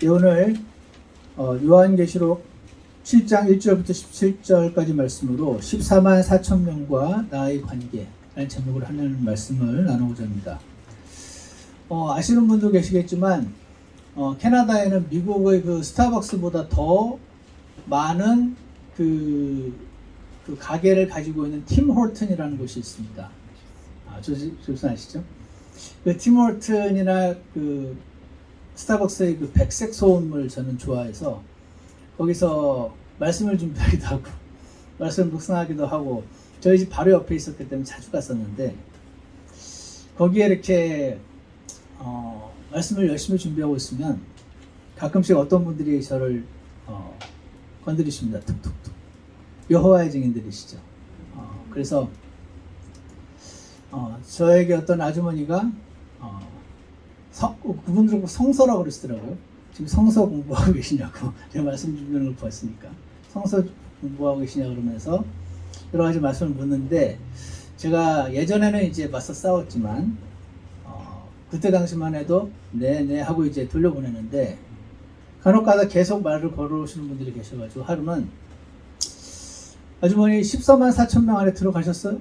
오늘 요한계시록 7장 1절부터 17절까지 말씀으로 14만 4천 명과 나의 관계라는 제목을 하는 말씀을 나누고자 합니다. 아시는 분도 계시겠지만 캐나다에는 미국의 그 스타벅스보다 더 많은 그 가게를 가지고 있는 팀 호튼이라는 곳이 있습니다. 조선 아시죠? 그 팀 호튼이나 그 스타벅스의 그 백색 소음을 저는 좋아해서 거기서 말씀을 준비하기도 하고 말씀을 묵상하기도 하고 저희 집 바로 옆에 있었기 때문에 자주 갔었는데 거기에 이렇게 말씀을 열심히 준비하고 있으면 가끔씩 어떤 분들이 저를 건드리십니다. 툭툭툭. 여호와의 증인들이시죠. 그래서 저에게 어떤 아주머니가 그분들은 성서라고 그러시더라고요. 지금 성서 공부하고 계시냐고 제가 말씀 주는 걸 봤으니까 성서 공부하고 계시냐 그러면서 여러 가지 말씀을 묻는데 제가 예전에는 이제 맞서 싸웠지만 그때 당시만 해도 네 하고 이제 돌려보내는데 간혹가다 계속 말을 걸어오시는 분들이 계셔가지고 하루는 아주머니 14만 4천 명 안에 들어가셨어요?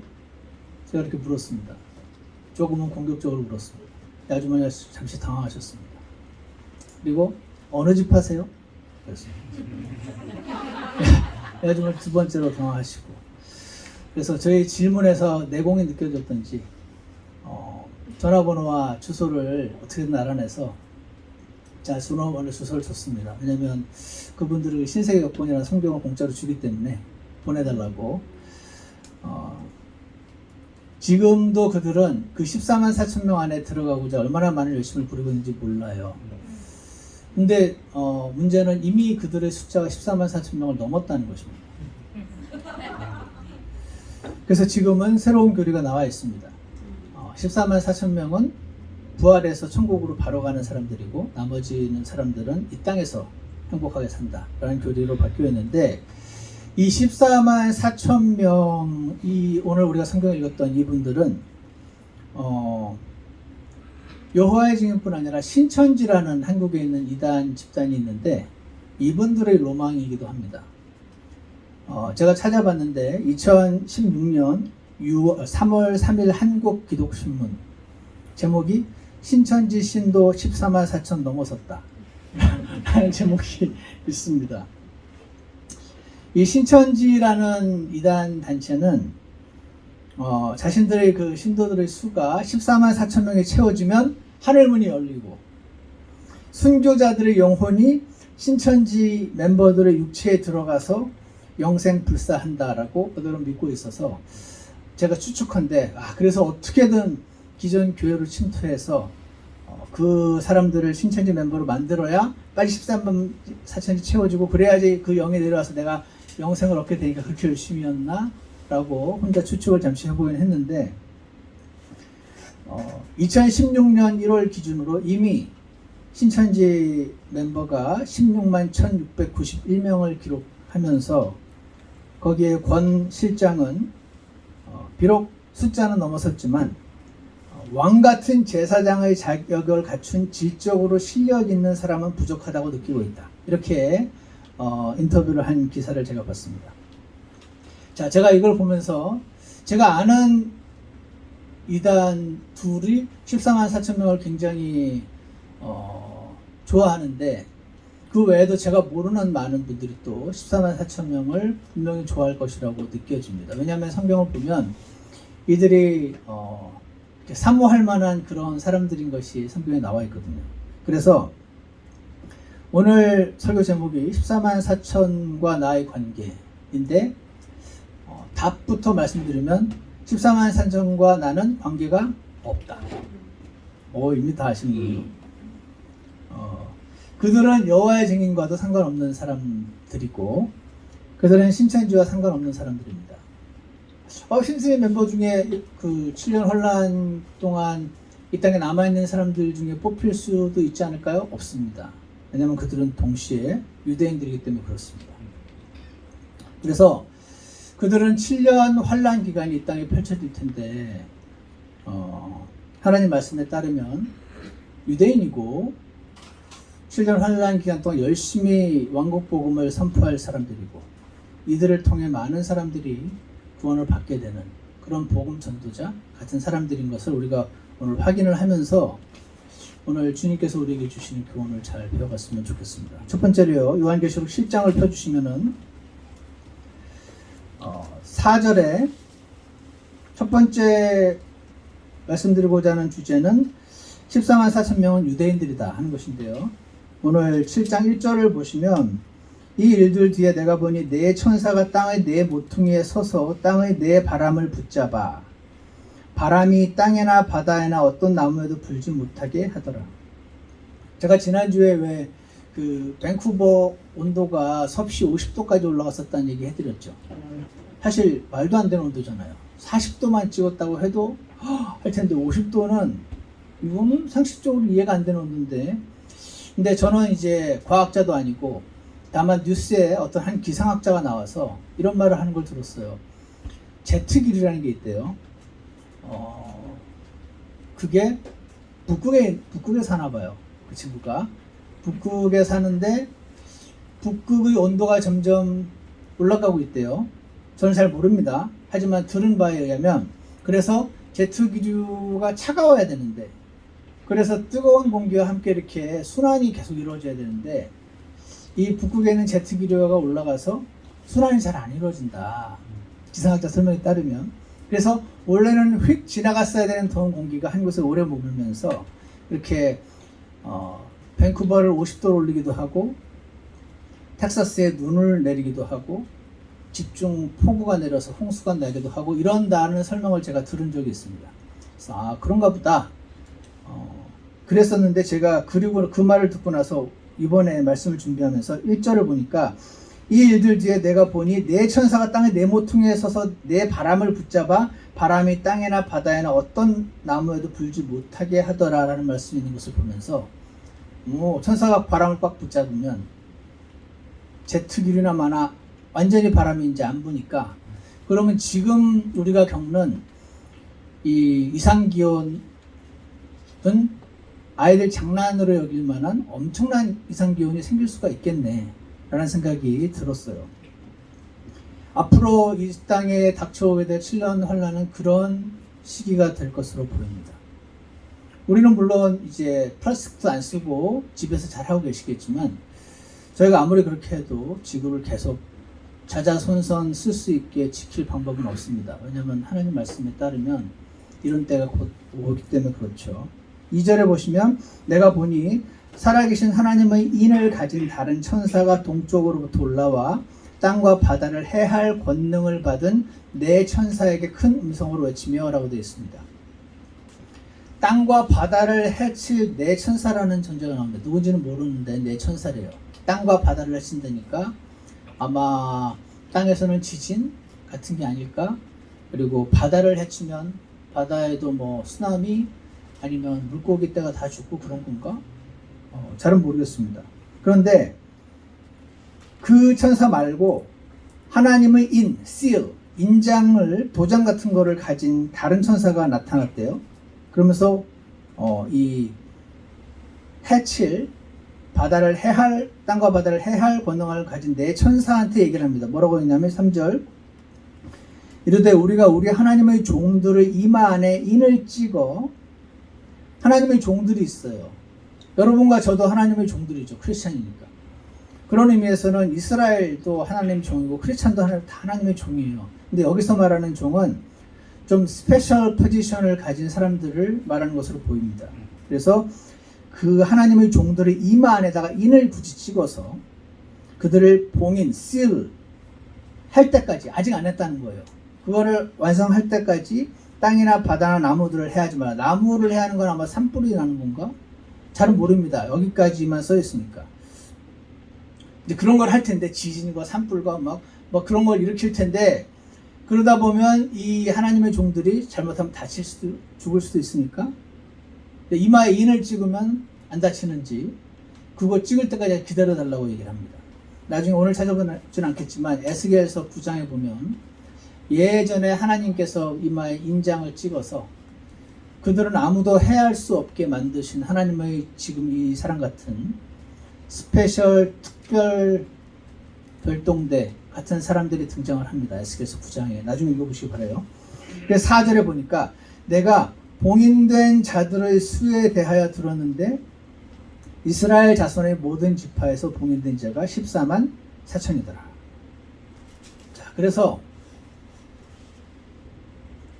제가 이렇게 물었습니다. 조금은 공격적으로 물었습니다. 아주머니가 잠시 당황하셨습니다. 그리고 어느 집 하세요? 그랬습니다. 아주머니 두 번째로 당황하시고 그래서 저희 질문에서 내공이 느껴졌던지 전화번호와 주소를 어떻게든 알아내서 전화번호 주소를 줬습니다. 왜냐면 그분들을 신세계 역본이라는 성경을 공짜로 주기 때문에 보내달라고. 지금도 그들은 그 14만 4천 명 안에 들어가고자 얼마나 많은 열심을 부리고 있는지 몰라요. 근데 문제는 이미 그들의 숫자가 14만 4천 명을 넘었다는 것입니다. 그래서 지금은 새로운 교리가 나와 있습니다. 14만 4천 명은 부활해서 천국으로 바로 가는 사람들이고 나머지는 사람들은 이 땅에서 행복하게 산다라는 교리로 바뀌어 있는데 이 14만 4천 명이 오늘 우리가 성경을 읽었던 이분들은 여호와의 증인뿐 아니라 신천지라는 한국에 있는 이단 집단이 있는데 이분들의 로망이기도 합니다. 제가 찾아봤는데 2016년 3월 3일 한국기독신문 제목이 신천지 신도 14만 4천 넘어섰다 라는 제목이 있습니다. 이 신천지라는 이단 단체는 자신들의 그 신도들의 수가 14만 4천 명이 채워지면 하늘문이 열리고 순교자들의 영혼이 신천지 멤버들의 육체에 들어가서 영생 불사한다라고 그들은 믿고 있어서 제가 추측한데 그래서 어떻게든 기존 교회로 침투해서 그 사람들을 신천지 멤버로 만들어야 빨리 13만 4천이 채워지고 그래야지 그 영이 내려와서 내가 영생을 얻게 되니까 그렇게 열심히 했나? 라고 혼자 추측을 잠시 해보긴 했는데 2016년 1월 기준으로 이미 신천지 멤버가 16만 1691명을 기록하면서 거기에 권 실장은 비록 숫자는 넘어섰지만 왕같은 제사장의 자격을 갖춘 질적으로 실력 있는 사람은 부족하다고 느끼고 있다. 이렇게 인터뷰를 한 기사를 제가 봤습니다. 자, 제가 이걸 보면서 제가 아는 이단 둘이 14만 4천 명을 굉장히 좋아하는데 그 외에도 제가 모르는 많은 분들이 또 14만 4천 명을 분명히 좋아할 것이라고 느껴집니다. 왜냐하면 성경을 보면 이들이 사모할 만한 그런 사람들인 것이 성경에 나와 있거든요. 그래서 오늘 설교 제목이 14만 4천과 나의 관계인데 답부터 말씀드리면 14만 4천과 나는 관계가 없다. 이미 다 아시는군요. 그들은 여호와의 증인과도 상관없는 사람들이고 그들은 신천지와 상관없는 사람들입니다. 신천지 멤버 중에 그 7년 혼란 동안 이 땅에 남아있는 사람들 중에 뽑힐 수도 있지 않을까요? 없습니다. 왜냐하면 그들은 동시에 유대인들이기 때문에 그렇습니다. 그래서 그들은 7년 환란 기간이 이 땅에 펼쳐질 텐데 하나님 말씀에 따르면 유대인이고 7년 환란 기간 동안 열심히 왕국 복음을 선포할 사람들이고 이들을 통해 많은 사람들이 구원을 받게 되는 그런 복음 전도자 같은 사람들인 것을 우리가 오늘 확인을 하면서 오늘 주님께서 우리에게 주시는 교훈을 잘 배워갔으면 좋겠습니다. 첫 번째로요, 요한계시록 10장을 펴주시면은 4절에 첫 번째 말씀드리고자 하는 주제는 14만 4천 명은 유대인들이다 하는 것인데요. 오늘 7장 1절을 보시면 이 일들 뒤에 내가 보니 네 천사가 땅의 네 모퉁이에 서서 땅의 네 바람을 붙잡아 바람이 땅에나 바다에나 어떤 나무에도 불지 못하게 하더라. 제가 지난주에 왜 그 밴쿠버 온도가 섭씨 50도까지 올라갔었다는 얘기 해드렸죠. 사실 말도 안 되는 온도잖아요. 40도만 찍었다고 해도 할 텐데 50도는 이거는 상식적으로 이해가 안 되는 온도인데, 근데 저는 이제 과학자도 아니고 다만 뉴스에 어떤 한 기상학자가 나와서 이런 말을 하는 걸 들었어요. 제트기류라는 게 있대요. 그게 북극에 사나 봐요. 그 친구가 북극에 사는데 북극의 온도가 점점 올라가고 있대요. 저는 잘 모릅니다. 하지만 들은 바에 의하면 그래서 제트기류가 차가워야 되는데, 그래서 뜨거운 공기와 함께 이렇게 순환이 계속 이루어져야 되는데 이 북극에는 제트기류가 올라가서 순환이 잘 안 이루어진다. 기상학자 설명에 따르면. 그래서 원래는 휙 지나갔어야 되는 더운 공기가 한 곳에 오래 머물면서 이렇게 밴쿠버를 50도로 올리기도 하고 텍사스에 눈을 내리기도 하고 집중 폭우가 내려서 홍수가 나기도 하고 이런다는 설명을 제가 들은 적이 있습니다. 그래서 그런가 보다. 그랬었는데 제가 그리고 그 말을 듣고 나서 이번에 말씀을 준비하면서 1절을 보니까 이 일들 뒤에 내가 보니 네 천사가 땅의 네 모퉁이에 서서 네 바람을 붙잡아 바람이 땅에나 바다에나 어떤 나무에도 불지 못하게 하더라 라는 말씀이 있는 것을 보면서 천사가 바람을 꽉 붙잡으면 제트기류나 마나 완전히 바람이 이제 안 부니까, 그러면 지금 우리가 겪는 이 이상기온은 아이들 장난으로 여길 만한 엄청난 이상기온이 생길 수가 있겠네 라는 생각이 들었어요. 앞으로 이 땅에 닥쳐오게 될 7년 환란은 그런 시기가 될 것으로 보입니다. 우리는 물론 이제 플라스틱도 안 쓰고 집에서 잘하고 계시겠지만 저희가 아무리 그렇게 해도 지구를 계속 자자손손 쓸 수 있게 지킬 방법은 없습니다. 왜냐하면 하나님 말씀에 따르면 이런 때가 곧 오기 때문에 그렇죠. 2절에 보시면 내가 보니 살아계신 하나님의 인을 가진 다른 천사가 동쪽으로부터 올라와 땅과 바다를 해할 권능을 받은 네 천사에게 큰 음성으로 외치며 라고 되어 있습니다. 땅과 바다를 해칠 네 천사라는 존재가 나옵니다. 누군지는 모르는데 네 천사래요. 땅과 바다를 해친다니까 아마 땅에서는 지진 같은 게 아닐까? 그리고 바다를 해치면 바다에도 뭐 쓰나미 아니면 물고기 떼가 다 죽고 그런 건가? 잘은 모르겠습니다. 그런데 그 천사 말고 하나님의 인, seal, 인장을, 도장 같은 거를 가진 다른 천사가 나타났대요. 그러면서 이 해칠 바다를 해할, 땅과 바다를 해할 권능을 가진 네 천사한테 얘기를 합니다. 뭐라고 했냐면 3절 이르되 우리가 우리 하나님의 종들의 이마 안에 인을 찍어, 하나님의 종들이 있어요. 여러분과 저도 하나님의 종들이죠. 크리스찬이니까. 그런 의미에서는 이스라엘도 하나님의 종이고 크리스찬도 다 하나님의 종이에요. 근데 여기서 말하는 종은 좀 스페셜 포지션을 가진 사람들을 말하는 것으로 보입니다. 그래서 그 하나님의 종들의 이마 안에다가 인을 굳이 찍어서 그들을 봉인, seal 할 때까지, 아직 안 했다는 거예요. 그거를 완성할 때까지 땅이나 바다나 나무들을 해하지 마라. 나무를 해야 하는 건 아마 산불이 나는 건가? 잘은 모릅니다. 여기까지만 써 있으니까. 이제 그런 걸 할 텐데, 지진과 산불과 막 그런 걸 일으킬 텐데, 그러다 보면 이 하나님의 종들이 잘못하면 죽을 수도 있으니까 이마에 인을 찍으면 안 다치는지 그거 찍을 때까지 기다려달라고 얘기를 합니다. 나중에 오늘 찾아보진 않겠지만 에스겔서 9장에 보면 예전에 하나님께서 이마에 인장을 찍어서 그들은 아무도 해할 수 없게 만드신 하나님의 지금 이 사람 같은 스페셜 특별 별동대 같은 사람들이 등장을 합니다. 에스겔서 9장에. 나중에 읽어보시기 바라요. 그래서 4절에 보니까 내가 봉인된 자들의 수에 대하여 들었는데 이스라엘 자손의 모든 지파에서 봉인된 자가 14만 4천이더라. 자, 그래서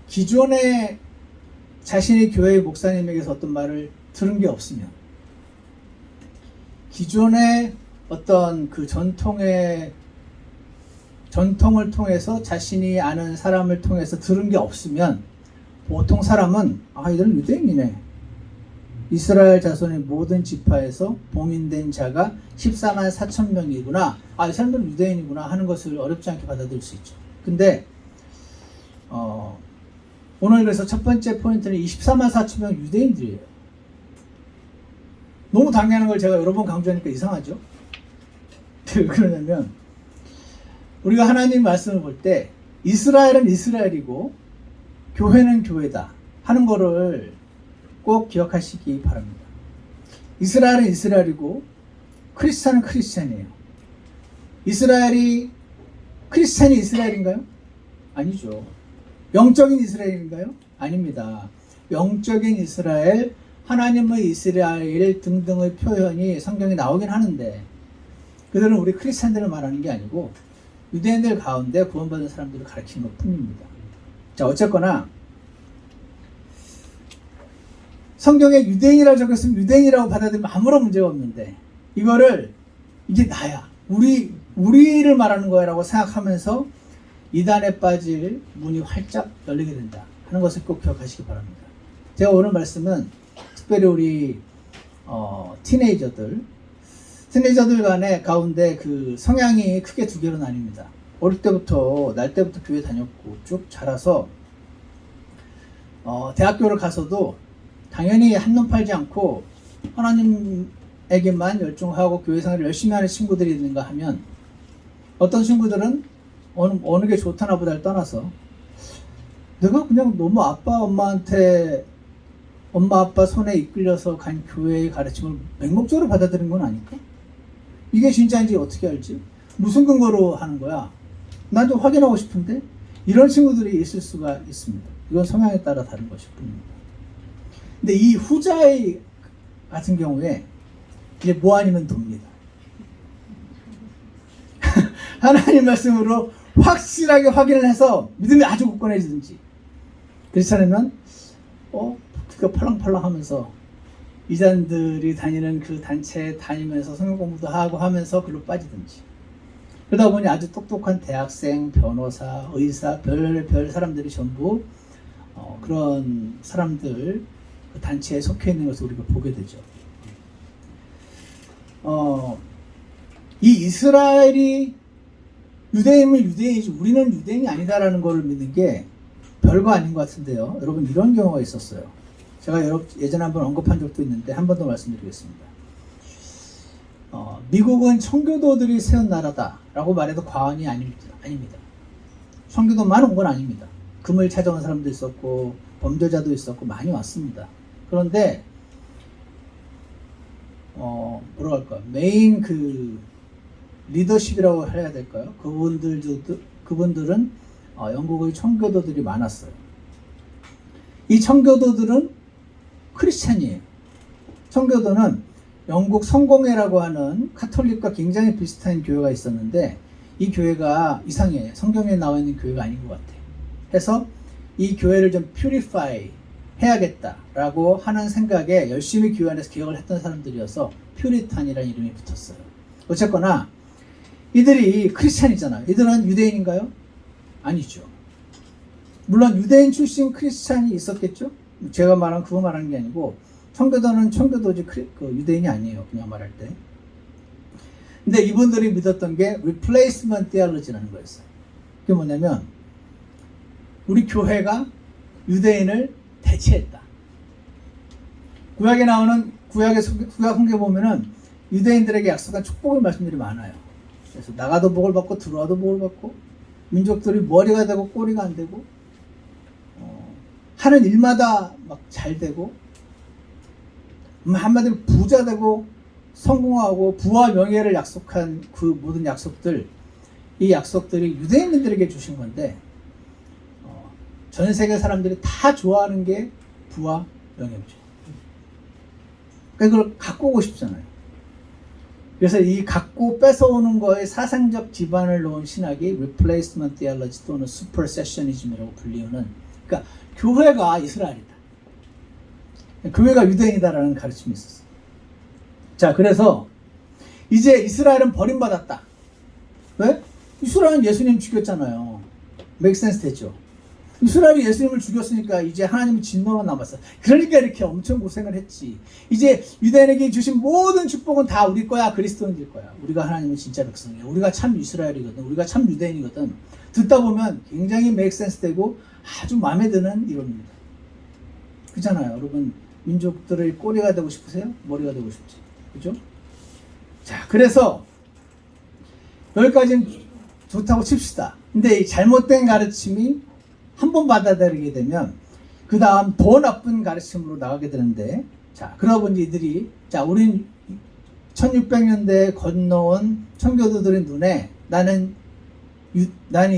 기존에 자신이 교회의 목사님에게서 어떤 말을 들은 게 없으면, 기존에 어떤 그 전통을 통해서 자신이 아는 사람을 통해서 들은 게 없으면 보통 사람은 이들은 유대인이네. 이스라엘 자손의 모든 지파에서 봉인된 자가 14만 4천 명이구나. 이 사람들은 유대인이구나 하는 것을 어렵지 않게 받아들일 수 있죠. 근데 오늘 그래서 첫 번째 포인트는 24만 4천 명 유대인들이에요. 너무 당연한 걸 제가 여러 번 강조하니까 이상하죠? 왜 그러냐면 우리가 하나님 말씀을 볼 때 이스라엘은 이스라엘이고 교회는 교회다 하는 거를 꼭 기억하시기 바랍니다. 이스라엘은 이스라엘이고 크리스찬은 크리스찬이에요. 크리스찬이 이스라엘인가요? 아니죠. 영적인 이스라엘인가요? 아닙니다. 영적인 이스라엘, 하나님의 이스라엘 등등의 표현이 성경에 나오긴 하는데 그들은 우리 크리스찬들을 말하는 게 아니고 유대인들 가운데 구원받은 사람들을 가르치는 것 뿐입니다. 자, 어쨌거나 성경에 유대인이라고 적혔으면 유대인이라고 받아들이면 아무런 문제가 없는데 이게 나야, 우리를 말하는 거야 라고 생각하면서 이단에 빠질 문이 활짝 열리게 된다 하는 것을 꼭 기억하시기 바랍니다. 제가 오늘 말씀은 특별히 우리 티네이저들 간의 가운데 그 성향이 크게 두 개로 나뉩니다. 어릴 때부터 교회 다녔고 쭉 자라서 대학교를 가서도 당연히 한눈 팔지 않고 하나님에게만 열중하고 교회 생활을 열심히 하는 친구들이 있는가 하면 어떤 친구들은 어느 게 좋다나 보다를 떠나서 내가 그냥 너무 엄마 아빠 손에 이끌려서 간 교회의 가르침을 맹목적으로 받아들인 건 아닐까? 이게 진짜인지 어떻게 알지? 무슨 근거로 하는 거야? 난 좀 확인하고 싶은데? 이런 친구들이 있을 수가 있습니다. 이건 성향에 따라 다른 것일 뿐입니다. 근데 이 후자의 같은 경우에 이제 뭐 아니면 돕니다. 하나님 말씀으로 확실하게 확인을 해서 믿음이 아주 굳건해지든지, 그렇지 않으면 그거 펄렁펄렁 하면서 이단들이 다니는 그 단체에 다니면서 성경 공부도 하고 하면서 글로 빠지든지, 그러다 보니 아주 똑똑한 대학생, 변호사, 의사, 별 사람들이 전부 그런 사람들 그 단체에 속해 있는 것을 우리가 보게 되죠. 이 이스라엘이 유대인은 유대인이지 우리는 유대인이 아니다라는 것을 믿는 게 별거 아닌 것 같은데요. 여러분, 이런 경우가 있었어요. 제가 예전에 한번 언급한 적도 있는데 한 번 더 말씀드리겠습니다. 미국은 청교도들이 세운 나라다라고 말해도 과언이 아닙니다. 청교도만 온 건 아닙니다. 금을 찾아온 사람도 있었고 범죄자도 있었고 많이 왔습니다. 그런데 뭐라고 할까요? 메인 그 리더십이라고 해야 될까요? 그분들은 영국의 청교도들이 많았어요. 이 청교도들은 크리스찬이에요. 청교도는 영국 성공회라고 하는 카톨릭과 굉장히 비슷한 교회가 있었는데 이 교회가 이상해. 성경에 나와 있는 교회가 아닌 것 같아. 해서 이 교회를 좀 퓨리파이 해야겠다라고 하는 생각에 열심히 교회 안에서 개혁을 했던 사람들이어서 퓨리탄이라는 이름이 붙었어요. 어쨌거나 이들이 크리스찬이잖아요. 이들은 유대인인가요? 아니죠. 물론 유대인 출신 크리스찬이 있었겠죠? 제가 그거 말하는 게 아니고 청교도는 청교도지 유대인이 아니에요. 그냥 말할 때. 근데 이분들이 믿었던 게 replacement theology라는 거였어요. 그게 뭐냐면 우리 교회가 유대인을 대체했다. 구약에 나오는 구약 성경에 보면은 유대인들에게 약속한 축복의 말씀들이 많아요. 그래서 나가도 복을 받고 들어와도 복을 받고 민족들이 머리가 되고 꼬리가 안 되고 하는 일마다 막 잘 되고 한마디로 부자 되고 성공하고 부와 명예를 약속한 그 모든 약속들, 이 약속들이 유대인들에게 주신 건데 전 세계 사람들이 다 좋아하는 게 부와 명예죠. 그걸 갖고 오고 싶잖아요. 그래서 이 갖고 뺏어오는 거에 사상적 기반을 놓은 신학이 Replacement Theology 또는 Supersessionism이라고 불리우는, 그러니까 교회가 이스라엘이다, 교회가 유대인이다라는 가르침이 있었어요. 자, 그래서 이제 이스라엘은 버림받았다. 왜? 이스라엘은 예수님 죽였잖아요. make sense 되죠? 이스라엘이 예수님을 죽였으니까 이제 하나님의 진노로 남았어. 그러니까 이렇게 엄청 고생을 했지. 이제 유대인에게 주신 모든 축복은 다 우리 거야. 그리스도인들 거야. 우리가 하나님의 진짜 백성이야. 우리가 참 이스라엘이거든. 우리가 참 유대인이거든. 듣다 보면 굉장히 make sense 되고 아주 마음에 드는 이론입니다. 그렇잖아요. 여러분, 민족들의 꼬리가 되고 싶으세요? 머리가 되고 싶지. 그죠? 자, 그래서 여기까지는 좋다고 칩시다. 근데 이 잘못된 가르침이 한 번 받아들이게 되면 그 다음 더 나쁜 가르침으로 나가게 되는데, 자, 그러다 보니 이들이, 자, 우린 1600년대에 건너온 청교도들의 눈에 나는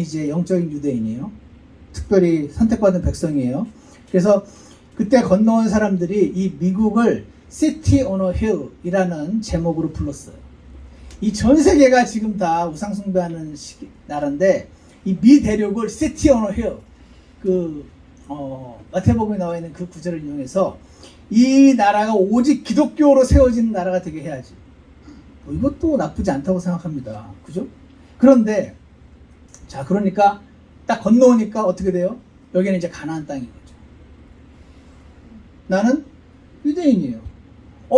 이제 영적인 유대인이에요. 특별히 선택받은 백성이에요. 그래서 그때 건너온 사람들이 이 미국을 City on a Hill이라는 제목으로 불렀어요. 이 전 세계가 지금 다 우상숭배하는 나라인데 이 미 대륙을 City on a Hill, 마태복음에 나와 있는 그 구절을 이용해서 이 나라가 오직 기독교로 세워진 나라가 되게 해야지. 이것도 나쁘지 않다고 생각합니다. 그죠? 그런데 자, 그러니까 딱 건너오니까 어떻게 돼요? 여기는 이제 가나안 땅인 거죠. 나는 유대인이에요.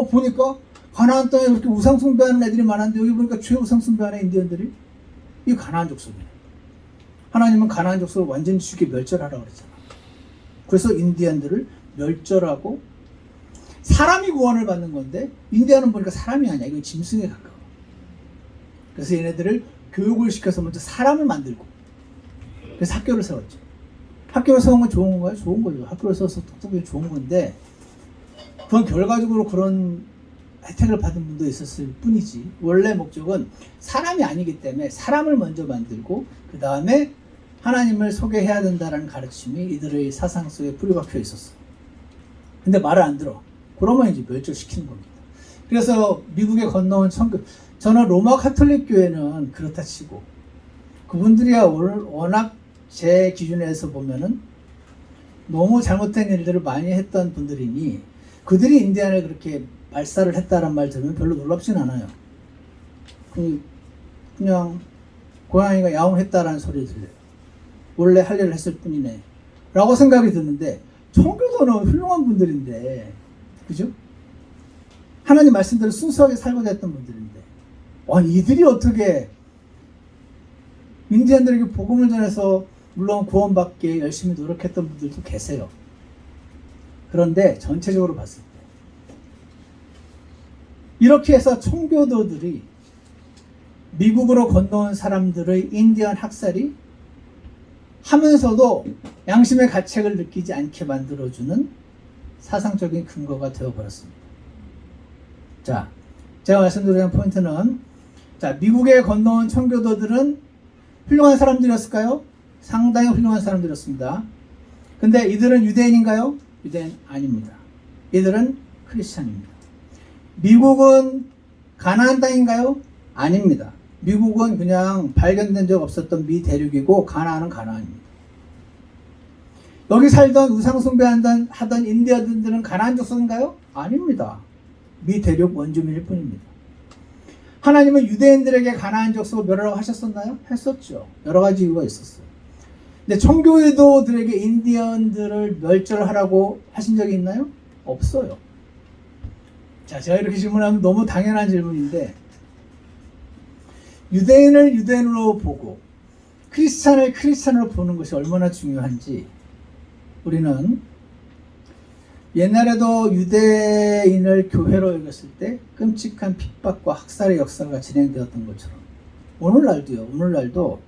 보니까 가나안 땅에 그렇게 우상 숭배하는 애들이 많은데 여기 보니까 최우상 숭배하는 인디언들이 이 가나안 족속이네. 하나님은 가나안 족속을 완전히 죽여 멸절하라고 그랬잖아. 그래서 인디언들을 멸절하고 사람이 구원을 받는 건데 인디언은 보니까 사람이 아니야. 이건 짐승에 가까워. 그래서 얘네들을 교육을 시켜서 먼저 사람을 만들고, 그래서 학교를 세웠죠. 학교를 세운 건 좋은 건가요? 좋은 거죠. 학교를 세워서 똑똑히 좋은 건데 그건 결과적으로 그런 혜택을 받은 분도 있었을 뿐이지, 원래 목적은 사람이 아니기 때문에 사람을 먼저 만들고 그 다음에 하나님을 소개해야 된다는 가르침이 이들의 사상 속에 뿌리박혀 있었어. 근데 말을 안 들어. 그러면 이제 멸절시키는 겁니다. 그래서 미국에 건너온 저는 로마 카톨릭 교회는 그렇다 치고, 그분들이야 워낙 제 기준에서 보면은 너무 잘못된 일들을 많이 했던 분들이니 그들이 인디안을 그렇게 발사를 했다란 말 들으면 별로 놀랍진 않아요. 그냥 고양이가 야옹했다라는 소리 들려요. 원래 할 일을 했을 뿐이네 라고 생각이 드는데, 청교도는 훌륭한 분들인데, 그죠? 하나님 말씀대로 순수하게 살고자 했던 분들인데, 이들이 어떻게 인디언들에게 복음을 전해서 물론 구원받기에 열심히 노력했던 분들도 계세요. 그런데 전체적으로 봤을 때 이렇게 해서 청교도들이 미국으로 건너온 사람들의 인디언 학살이 하면서도 양심의 가책을 느끼지 않게 만들어주는 사상적인 근거가 되어버렸습니다. 자, 제가 말씀드리는 포인트는, 자, 미국에 건너온 청교도들은 훌륭한 사람들이었을까요? 상당히 훌륭한 사람들이었습니다. 근데 이들은 유대인인가요? 유대인 아닙니다. 이들은 크리스찬입니다. 미국은 가나안 땅인가요? 아닙니다. 미국은 그냥 발견된 적 없었던 미 대륙이고 가나안은 가나안입니다. 여기 살던 우상숭배하던 인디언들은 가나안 족속인가요? 아닙니다. 미 대륙 원주민일 뿐입니다. 하나님은 유대인들에게 가나안 족속을 멸하라고 하셨었나요? 했었죠. 여러 가지 이유가 있었어요. 근데 청교도들에게 인디언들을 멸절하라고 하신 적이 있나요? 없어요. 자, 제가 이렇게 질문하면 너무 당연한 질문인데, 유대인을 유대인으로 보고 크리스찬을 크리스찬으로 보는 것이 얼마나 중요한지 우리는 옛날에도 유대인을 교회로 여겼을 때 끔찍한 핍박과 학살의 역사가 진행되었던 것처럼 오늘날도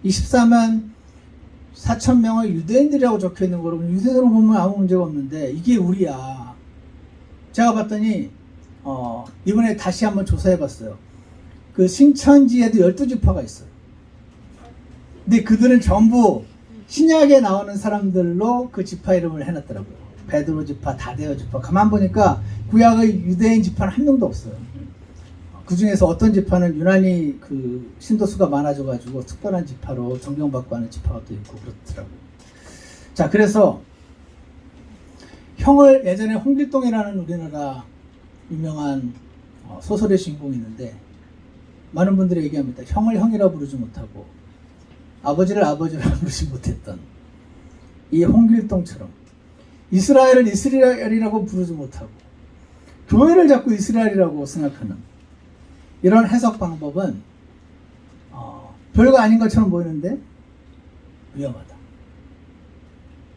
24만 4천 명의 유대인들이라고 적혀있는 거로 유대인으로 보면 아무 문제가 없는데 이게 우리야. 제가 봤더니 이번에 다시 한번 조사해봤어요. 그 신천지에도 12지파가 있어요. 근데 그들은 전부 신약에 나오는 사람들로 그 지파 이름을 해놨더라고요. 베드로 지파, 다데오 지파. 가만 보니까 구약의 유대인 지파는 한 명도 없어요. 그 중에서 어떤 지파는 유난히 그 신도수가 많아져가지고 특별한 지파로 존경받고 하는 지파가 또 있고 그렇더라고요. 자, 그래서 형을 예전에 홍길동이라는 우리나라 유명한 소설의 주인공이 있는데 많은 분들이 얘기합니다. 형을 형이라 부르지 못하고 아버지를 아버지라 부르지 못했던 이 홍길동처럼 이스라엘을 이스라엘이라고 부르지 못하고 교회를 자꾸 이스라엘이라고 생각하는 이런 해석 방법은 별거 아닌 것처럼 보이는데 위험하다.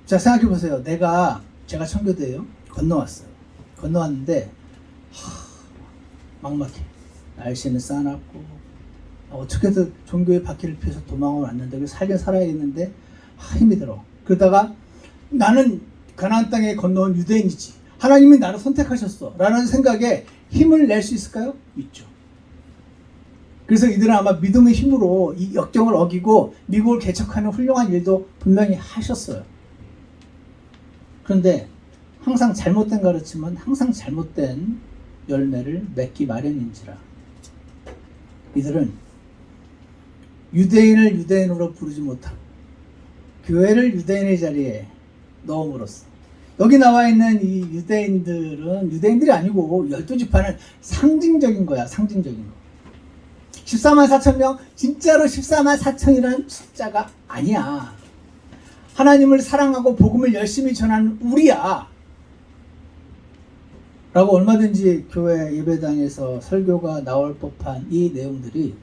자, 생각해 보세요. 제가 청교도예요. 건너왔어요. 건너왔는데 막막해. 날씨는 싸놨고 어떻게든 종교의 바퀴를 피해서 도망을 왔는데 살긴 살아야겠는데 힘이 들어. 그러다가 나는 가나안 땅에 건너온 유대인이지. 하나님이 나를 선택하셨어. 라는 생각에 힘을 낼 수 있을까요? 있죠. 그래서 이들은 아마 믿음의 힘으로 이 역경을 어기고 미국을 개척하는 훌륭한 일도 분명히 하셨어요. 그런데 항상 잘못된 가르침은 항상 잘못된 열매를 맺기 마련인지라 이들은 유대인을 유대인으로 부르지 못하고 교회를 유대인의 자리에 넣음으로써 여기 나와 있는 이 유대인들은 유대인들이 아니고 12지파는 상징적인 거야. 상징적인 거. 14만 4천 명 진짜로 14만 4천이라는 숫자가 아니야. 하나님을 사랑하고 복음을 열심히 전하는 우리야. 라고 얼마든지 교회 예배당에서 설교가 나올 법한 이 내용들이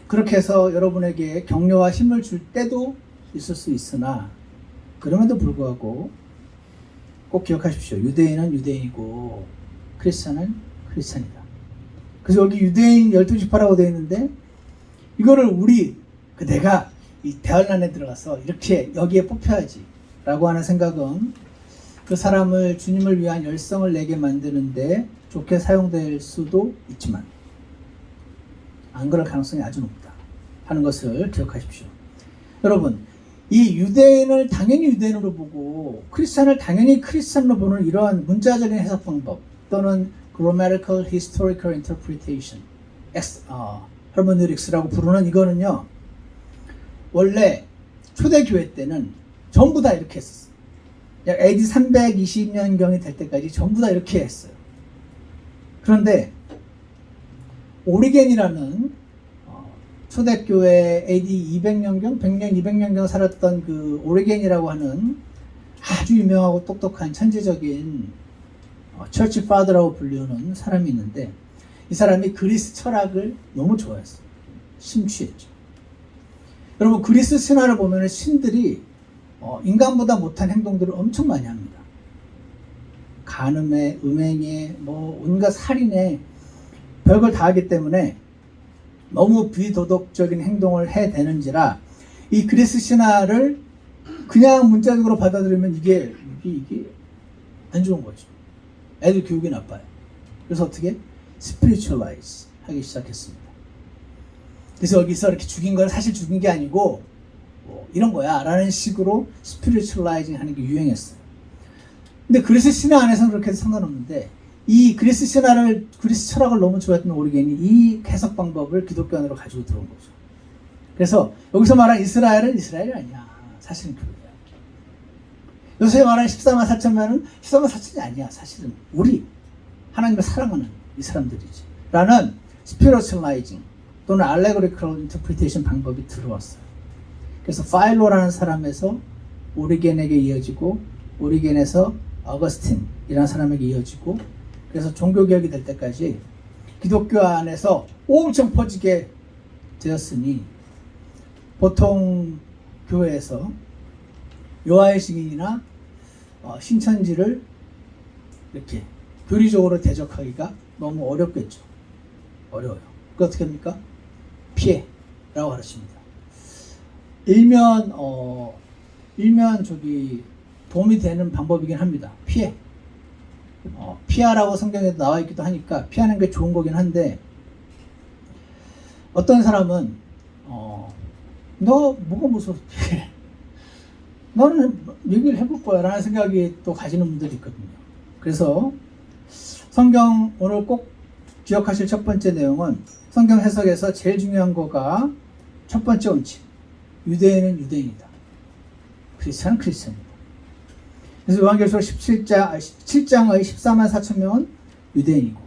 그렇게 해서 여러분에게 격려와 힘을 줄 때도 있을 수 있으나 그럼에도 불구하고 꼭 기억하십시오. 유대인은 유대인이고 크리스찬은 크리스찬이다. 그래서 여기 유대인 12지파라고 되어 있는데 이거를 내가 이 대환란에 들어가서 이렇게 여기에 뽑혀야지 라고 하는 생각은 그 사람을 주님을 위한 열성을 내게 만드는데 좋게 사용될 수도 있지만 안 그럴 가능성이 아주 높다 하는 것을 기억하십시오. 여러분, 이 유대인을 당연히 유대인으로 보고 크리스찬을 당연히 크리스찬으로 보는 이러한 문자적인 해석 방법 또는 grammatical historical interpretation hermeneutics라고 부르는 이거는요 원래 초대교회 때는 전부 다 이렇게 했었어요. 약 AD 320년경이 될 때까지 전부 다 이렇게 했어요. 그런데 오리겐이라는 초대교회 AD 200년경, 100년, 200년경 살았던 그 오리겐이라고 하는 아주 유명하고 똑똑한 천재적인 처치 파더라고 불리는 사람이 있는데 이 사람이 그리스 철학을 너무 좋아했어요. 심취했죠. 여러분 그리스 신화를 보면 신들이 인간보다 못한 행동들을 엄청 많이 합니다. 간음에, 음행에, 온갖 살인에 별걸 다 하기 때문에 너무 비도덕적인 행동을 해대는지라 이 그리스 신화를 그냥 문자적으로 받아들이면 이게 안 좋은 거죠. 애들 교육이 나빠요. 그래서 어떻게? spiritualize 하기 시작했습니다. 그래서 여기서 이렇게 죽인 건 사실 죽인 게 아니고 이런 거야 라는 식으로 spiritualizing 하는 게 유행했어요. 근데 그리스 신화 안에서는 그렇게 해도 상관없는데 이 그리스 신화를 그리스 철학을 너무 좋아했던 오리겐이 이 해석 방법을 기독교 안으로 가지고 들어온 거죠. 그래서 여기서 말한 이스라엘은 이스라엘이 아니야. 사실은 교회야. 요새 말하는 14만 4천만은 14만 4천이 아니야. 사실은 우리 하나님을 사랑하는 이 사람들이지 라는 spiritualizing 또는 allegorical interpretation 방법이 들어왔어요. 그래서 파일로라는 사람에서 오리겐에게 이어지고 오리겐에서 어거스틴이라는 사람에게 이어지고 그래서 종교개혁이 될 때까지 기독교 안에서 엄청 퍼지게 되었으니 보통 교회에서 여호와의 증인이나 신천지를 이렇게 교리적으로 대적하기가 너무 어렵겠죠. 어려워요. 그 어떻게 합니까? 피해라고 가르칩니다. 일면 도움이 되는 방법이긴 합니다. 피해. 피하라고 성경에 나와 있기도 하니까 피하는 게 좋은 거긴 한데, 어떤 사람은 너 뭐가 무서워 피해, 너는 얘기를 해볼 거야 라는 생각이 또 가지는 분들이 있거든요. 그래서 성경 오늘 꼭 기억하실 첫 번째 내용은, 성경 해석에서 제일 중요한 거가 첫 번째 원칙, 유대인은 유대인이다, 크리스찬은 크리스찬이다. 그래서 요한계시록 7장의 14만 4천 명은 유대인이고,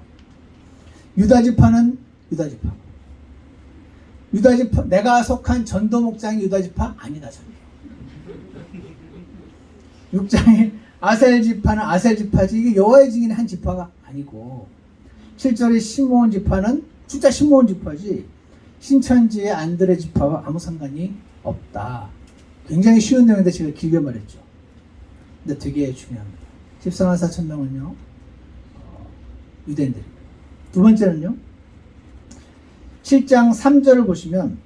유다지파는 유다지파, 유다지파, 내가 속한 전도 목장이 유다지파 아니다 저기. 6장의 아셀지파는 아셀지파지, 이게 여호와의 증인의 한 지파가 아니고, 7절의 시므온 지파는 진짜 시므온 지파지, 신천지의 안드레 지파와 아무 상관이 없다. 굉장히 쉬운 내용인데 제가 길게 말했죠. 근데 되게 중요합니다. 14만 4천 명은요, 유대인들입니다. 두 번째는요, 7장 3절을 보시면,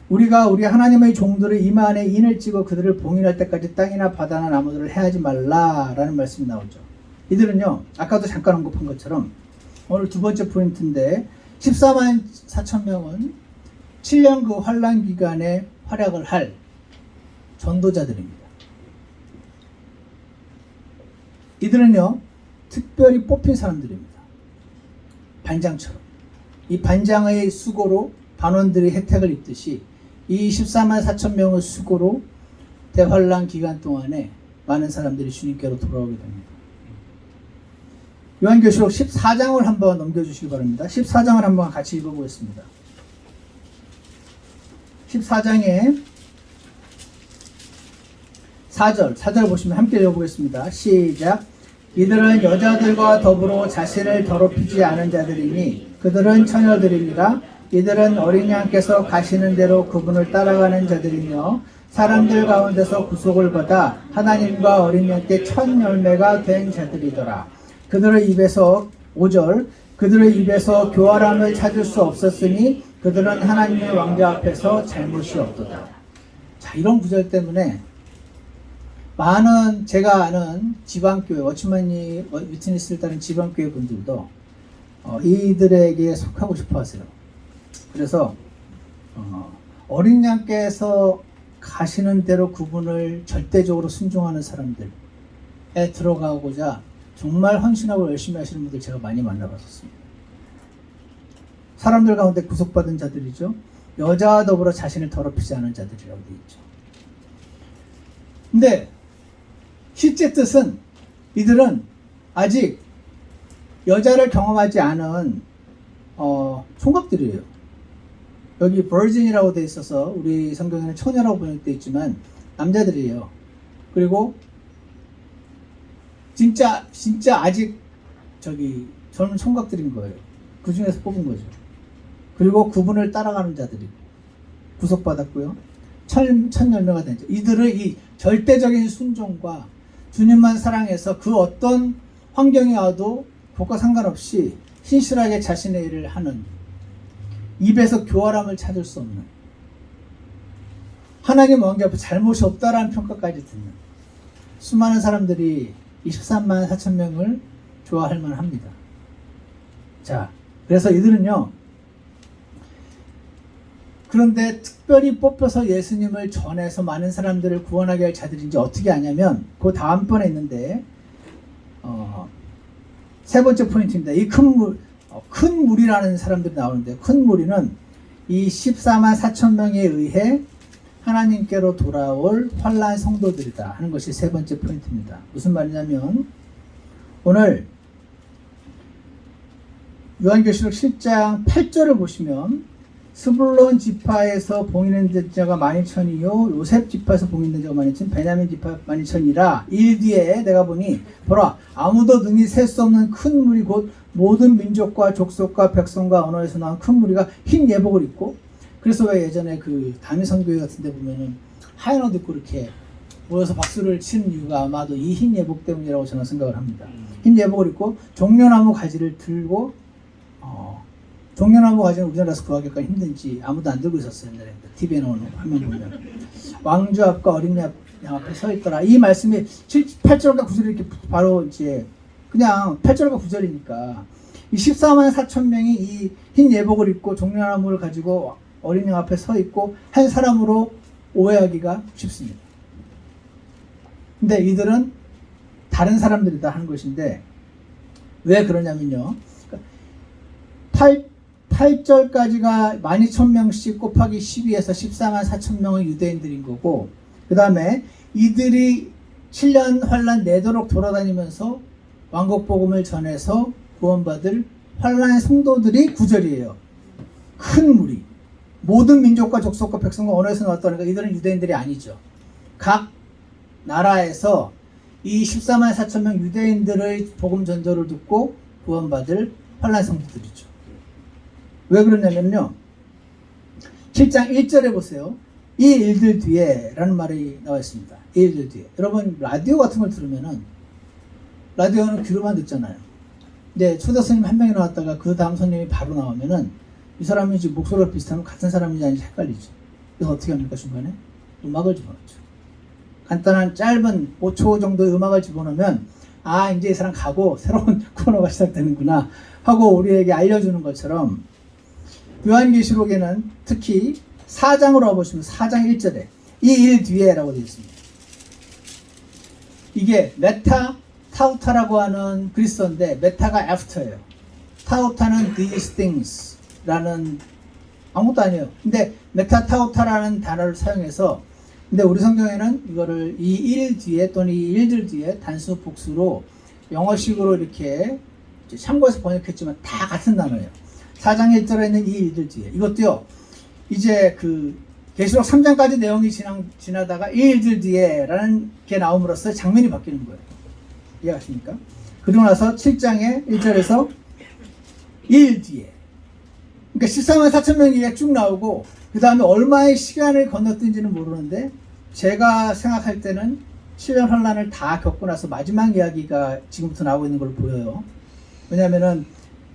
우리가 우리 하나님의 종들을 이마 안에 인을 찍어 그들을 봉인할 때까지 땅이나 바다나 나무들을 해하지 말라라는 말씀이 나오죠. 이들은요, 아까도 잠깐 언급한 것처럼 오늘 두 번째 포인트인데, 14만 4천 명은 7년 그 환란 기간에 활약을 할 전도자들입니다. 이들은요, 특별히 뽑힌 사람들입니다. 반장처럼. 이 반장의 수고로 반원들이 혜택을 입듯이 이 14만 4천 명의 수고로 대환란 기간 동안에 많은 사람들이 주님께로 돌아오게 됩니다. 요한계시록 14장을 한번 넘겨주시기 바랍니다. 14장을 한번 같이 읽어보겠습니다. 14장에 4절 보시면 함께 읽어보겠습니다. 시작. 이들은 여자들과 더불어 자신을 더럽히지 않은 자들이니 그들은 처녀들입니다. 이들은 어린 양께서 가시는 대로 그분을 따라가는 자들이며 사람들 가운데서 구속을 받아 하나님과 어린 양께 첫 열매가 된 자들이더라. 그들의 입에서 5절, 그들의 입에서 교활함을 찾을 수 없었으니 그들은 하나님의 왕자 앞에서 잘못이 없도다. 자, 이런 구절 때문에 많은 제가 아는 지방교회, 워치맨이 위트니스를 따른 지방교회 분들도 이들에게 속하고 싶어 하세요. 그래서 어린 양께서 가시는 대로 그분을 절대적으로 순종하는 사람들에 들어가고자 정말 헌신하고 열심히 하시는 분들 제가 많이 만나봤었습니다. 사람들 가운데 구속받은 자들이죠. 여자와 더불어 자신을 더럽히지 않은 자들이라고 되어 있죠. 근데 실제 뜻은 이들은 아직 여자를 경험하지 않은 총각들이에요. 여기 virgin이라고 되어 있어서 우리 성경에는 처녀라고 번역되어 있지만 남자들이에요. 그리고 진짜 아직 젊은 총각들인 거예요. 그 중에서 뽑은 거죠. 그리고 그분을 따라가는 자들이고 구속받았고요. 첫 열매가 된 자. 이들의 이 절대적인 순종과 주님만 사랑해서 그 어떤 환경이 와도 그것과 상관없이 신실하게 자신의 일을 하는, 입에서 교활함을 찾을 수 없는, 하나님 왕자 앞에 잘못이 없다라는 평가까지 듣는 수많은 사람들이 23만 4천 명을 좋아할 만합니다. 자, 그래서 이들은요, 그런데 특별히 뽑혀서 예수님을 전해서 많은 사람들을 구원하게 할 자들인지 어떻게 아냐면 그 다음번에 있는데 세 번째 포인트입니다. 이 큰 무리라는 사람들이 나오는데, 큰 무리는 이 14만 4천 명에 의해 하나님께로 돌아올 환란 성도들이다 하는 것이 세 번째 포인트입니다. 무슨 말이냐면 오늘 요한계시록 7장 8절을 보시면 스불론 지파에서 봉인된 자가 12,000이요 요셉 지파에서 봉인된 자가 12,000, 베냐민 지파 12,000이라. 일 뒤에 내가 보니 보라, 아무도 능히 셀 수 없는 큰 무리 곧 모든 민족과 족속과 백성과 언어에서 나온 큰 무리가 흰 예복을 입고, 그래서 왜 예전에 그 다미성교회 같은 데 보면은 하얀 옷 입고 이렇게 모여서 박수를 치는 이유가 아마도 이 흰 예복 때문이라고 저는 생각을 합니다. 흰 예복을 입고 종려나무 가지를 들고, 종려나무 가지는 우리나라에서 구하기가 힘든지 아무도 안 들고 있었어요. 옛날에 TV에 나오는 화면 보면 왕주 앞과 어린 양 앞에 서 있더라. 이 말씀이 8절과 9절에 이렇게 바로 이제 그냥 8절과 9절이니까 이 14만 4천 명이 이 흰 예복을 입고 종려나무를 가지고 어린 양 앞에 서 있고 한 사람으로 오해하기가 쉽습니다. 근데 이들은 다른 사람들이다 하는 것인데 왜 그러냐면요. 8절까지가 12,000명씩 곱하기 12에서 14만 4천 명의 유대인들인 거고, 그 다음에 이들이 7년 환란 내도록 돌아다니면서 왕국복음을 전해서 구원받을 환란 성도들이 9절이에요. 큰 무리, 모든 민족과 족속과 백성과 언어에서 나왔다니까 이들은 유대인들이 아니죠. 각 나라에서 이 14만 4천 명 유대인들의 복음 전도를 듣고 구원받을 환란 성도들이죠. 왜 그러냐면요, 7장 1절에 보세요. 이 일들 뒤에 라는 말이 나와 있습니다. 이 일들 뒤에. 여러분 라디오 같은 걸 들으면은, 라디오는 귀로만 듣잖아요. 근데 초대 스님 한 명이 나왔다가 그 다음 스님이 바로 나오면은 이 사람이 지금 목소리가 비슷하면 같은 사람인지 아닌지 헷갈리죠. 그래서 어떻게 합니까? 중간에 음악을 집어넣죠. 간단한 짧은 5초 정도의 음악을 집어넣으면 아, 이제 이 사람 가고 새로운 코너가 시작되는구나 하고 우리에게 알려주는 것처럼, 요한계시록에는 특히 4장으로 와보시면 4장 1절에 이 일 뒤에 라고 되어 있습니다. 이게 메타 타우타라고 하는 그리스어인데 메타가 after예요. 타우타는 these things 라는 아무것도 아니에요. 근데 메타 타우타라는 단어를 사용해서, 근데 우리 성경에는 이거를 이 일 뒤에 또는 이 일들 뒤에 단수 복수로 영어식으로 이렇게 참고해서 번역했지만 다 같은 단어예요. 4장 1절에 있는 이 일들 뒤에, 이것도요 이제 그 계시록 3장까지 내용이 지나다가 이 일들 뒤에 라는 게 나옴으로써 장면이 바뀌는 거예요. 이해하십니까? 그리고 나서 7장의 1절에서 이 일 뒤에, 그러니까 14만 4천 명이 쭉 나오고 그 다음에 얼마의 시간을 건넜든지는 모르는데, 제가 생각할 때는 7년 환란을 다 겪고 나서 마지막 이야기가 지금부터 나오고 있는 걸로 보여요. 왜냐면은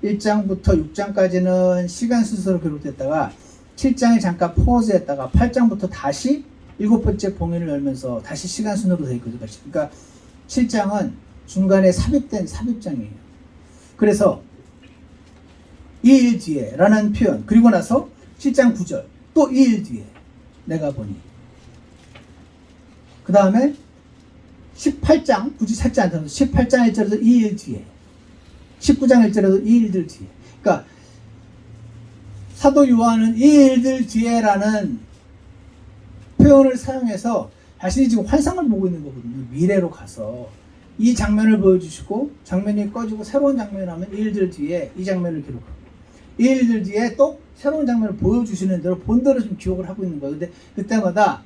1장부터 6장까지는 시간 순서로 기록됐다가 7장에 잠깐 포즈했다가 8장부터 다시 7번째 봉인을 열면서 다시 시간 순으로 되어 있거든요. 그러니까 7장은 중간에 삽입된 삽입장이에요. 그래서 이 일 뒤에 라는 표현, 그리고 나서 7장 9절 또 이 일 뒤에 내가 보니, 그 다음에 18장 굳이 찾지 않더라도 18장 1절에서 이 일 뒤에, 19장 1절에도 이 일들 뒤에. 그러니까 사도 요한은 이 일들 뒤에라는 표현을 사용해서 자신이 지금 환상을 보고 있는 거거든요. 미래로 가서 이 장면을 보여주시고 장면이 꺼지고 새로운 장면이 나오면 이 일들 뒤에 이 장면을 기록하고, 이 일들 뒤에 또 새로운 장면을 보여주시는 대로 본대로 좀 기억을 하고 있는 거예요. 근데 그때마다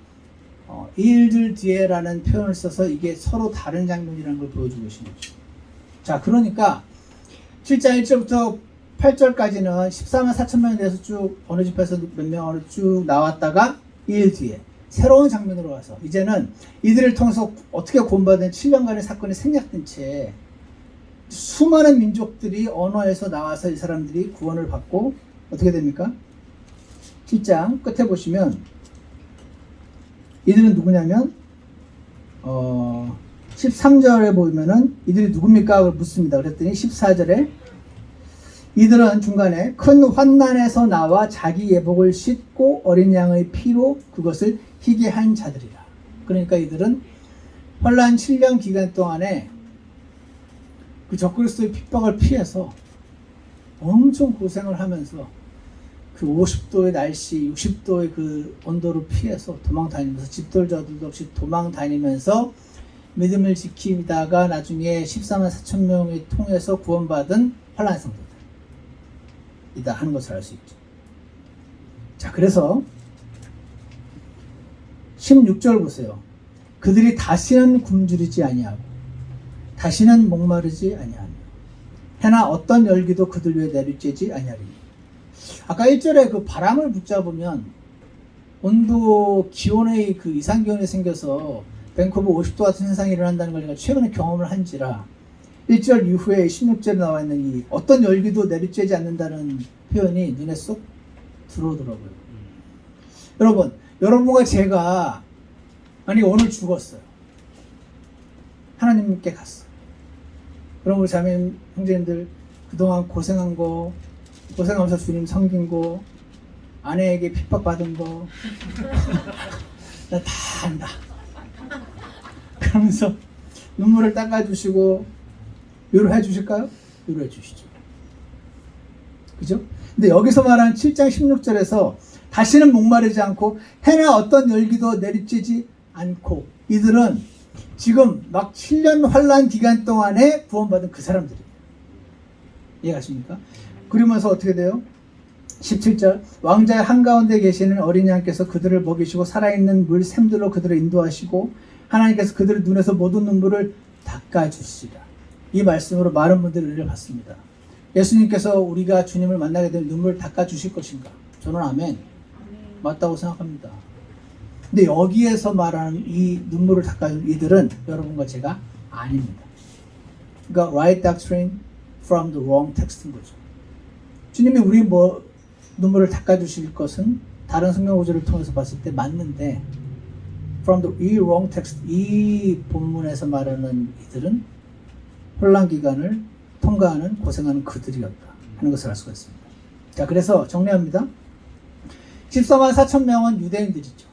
이 일들 뒤에라는 표현을 써서 이게 서로 다른 장면이라는 걸 보여주고 계신 거죠. 자, 그러니까 7장 1절부터 8절까지는 14만 4천 명에 대해서 쭉 어느 집에서 몇 명으로 쭉 나왔다가 이 일 뒤에 새로운 장면으로 와서 이제는 이들을 통해서 어떻게 구원받은 7년간의 사건이 생략된 채 수많은 민족들이 언어에서 나와서 이 사람들이 구원을 받고 어떻게 됩니까? 7장 끝에 보시면 이들은 누구냐면 13절에 보면은 이들이 누굽니까? 그걸 묻습니다. 그랬더니 14절에 이들은 중간에 큰 환난에서 나와 자기 예복을 씻고 어린 양의 피로 그것을 희게 한 자들이라. 그러니까 이들은 환난 7년 기간 동안에 그 적그리스도의 핍박을 피해서 엄청 고생을 하면서 그 50도의 날씨, 60도의 그 온도를 피해서 도망 다니면서 집돌 저들도 없이 도망 다니면서 믿음을 지키다가 나중에 14만 4천 명이 통해서 구원받은 환난 성도들이다 하는 것을 알 수 있죠. 자, 그래서 16절 보세요. 그들이 다시는 굶주리지 아니하고 다시는 목마르지 아니하며 해나 어떤 열기도 그들 위에 내리쬐지 아니하리니. 아까 1절에 그 바람을 붙잡으면 온도 기온의 그 이상기온이 생겨서 밴쿠버 50도 같은 현상이 일어난다는 걸 제가 최근에 경험을 한지라 1절 이후에 16절에 나와 있는 이 어떤 열기도 내리쬐지 않는다는 표현이 눈에 쏙 들어오더라고요. 여러분, 여러분과 제가 만약에 오늘 죽었어요. 하나님께 갔어요. 그럼 우리 자매 형제님들 그동안 고생하면서 주님 섬긴 거, 아내에게 핍박받은 거 나 다 안다. 그러면서 눈물을 닦아주시고 위로해 주실까요? 위로해 주시죠. 그죠? 근데 여기서 말하는 7장 16절에서 다시는 목마르지 않고 해나 어떤 열기도 내리쬐지 않고, 이들은 지금 막 7년 환란 기간 동안에 구원받은 그 사람들이에요. 이해가십니까? 그러면서 어떻게 돼요? 17절, 왕자의 한가운데 계시는 어린 양께서 그들을 먹이시고 살아있는 물 샘들로 그들을 인도하시고 하나님께서 그들의 눈에서 모든 눈물을 닦아주시라. 이 말씀으로 많은 분들이 은혜를 받습니다. 예수님께서 우리가 주님을 만나게 되면 눈물을 닦아주실 것인가? 저는 아멘. 맞다고 생각합니다. 근데 여기에서 말하는 이 눈물을 닦아준 이들은 여러분과 제가 아닙니다. 그러니까 right doctrine from the wrong text인 거죠. 주님이 우리 눈물을 닦아주실 것은 다른 성경 구절을 통해서 봤을 때 맞는데 from the wrong text, 이 본문에서 말하는 이들은 혼란 기간을 통과하는 고생하는 그들이었다 하는 것을 알 수가 있습니다. 자, 그래서 정리합니다. 14만 4천 명은 유대인들이죠.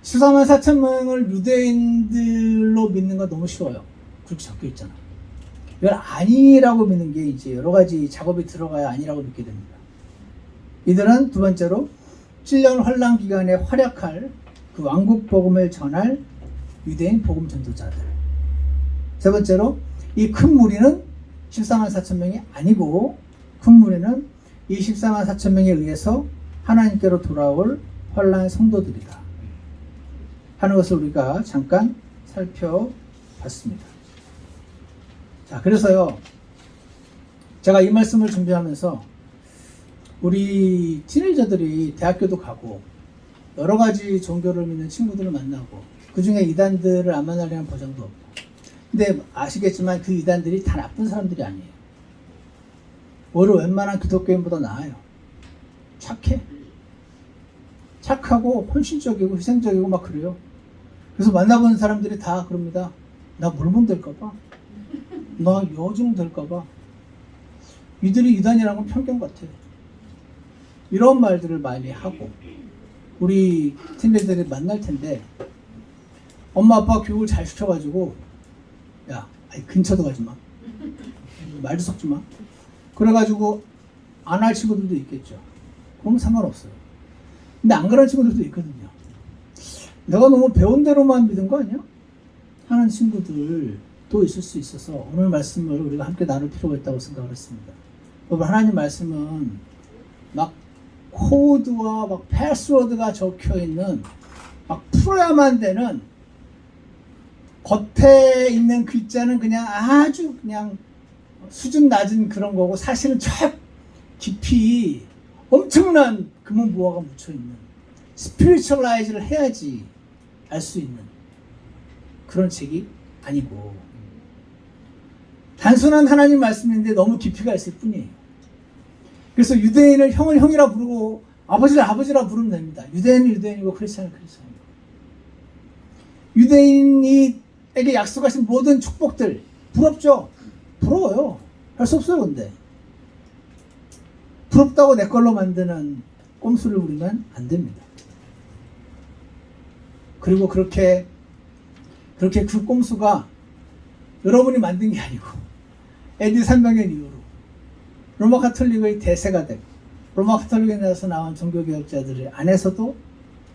14만 4천 명을 유대인들로 믿는 건 너무 쉬워요. 그렇게 적혀 있잖아. 이걸 아니라고 믿는 게 이제 여러 가지 작업이 들어가야 아니라고 믿게 됩니다. 이들은 두 번째로 7년 환란 기간에 활약할 그 왕국 복음을 전할 유대인 복음 전도자들. 세 번째로 이 큰 무리는 14만 4천 명이 아니고 큰 무리는 이 14만 4천 명에 의해서 하나님께로 돌아올 환란 성도들이다 하는 것을 우리가 잠깐 살펴봤습니다. 자, 그래서요, 제가 이 말씀을 준비하면서 우리 티네이저들이 대학교도 가고 여러 가지 종교를 믿는 친구들을 만나고 그 중에 이단들을 안 만나려는 보장도 없고, 근데 아시겠지만 그 이단들이 다 나쁜 사람들이 아니에요. 오히려 웬만한 기독교인보다 나아요. 착해. 착하고 헌신적이고 희생적이고 막 그래요. 그래서 만나보는 사람들이 다 그럽니다. 나 물건 될까봐, 나 여중 될까봐, 이들이 이단이라는 건 편견 같아. 이런 말들을 많이 하고 우리 팀들이 만날 텐데, 엄마 아빠 교육을 잘 시켜가지고 야, 근처도 가지 마, 말도 섞지 마, 그래가지고 안 할 친구들도 있겠죠. 그럼 상관없어요. 근데 안 그런 친구들도 있거든요. 내가 너무 배운 대로만 믿은 거 아니야? 하는 친구들도 있을 수 있어서 오늘 말씀을 우리가 함께 나눌 필요가 있다고 생각을 했습니다. 여러분, 하나님 말씀은 막 코드와 막 패스워드가 적혀 있는, 막 풀어야만 되는, 겉에 있는 글자는 그냥 아주 그냥 수준 낮은 그런 거고, 사실은 저 깊이 엄청난 금은보화가 묻혀있는, 스피리추얼라이즈를 해야지 알 수 있는 그런 책이 아니고, 단순한 하나님 말씀인데 너무 깊이가 있을 뿐이에요. 그래서 유대인을 형을 형이라 부르고 아버지를 아버지라 부르면 됩니다. 유대인은 유대인이고 크리스찬은 크리스찬이고. 유대인에게 약속하신 모든 축복들 부럽죠? 부러워요. 할 수 없어요. 근데 부럽다고 내 걸로 만드는 꼼수를 부리면 안 됩니다. 그리고 그렇게 그 꼼수가 여러분이 만든 게 아니고 AD 300년 이후로 로마 가톨릭의 대세가 되고 로마 가톨릭에서 나온 종교개혁자들 안에서도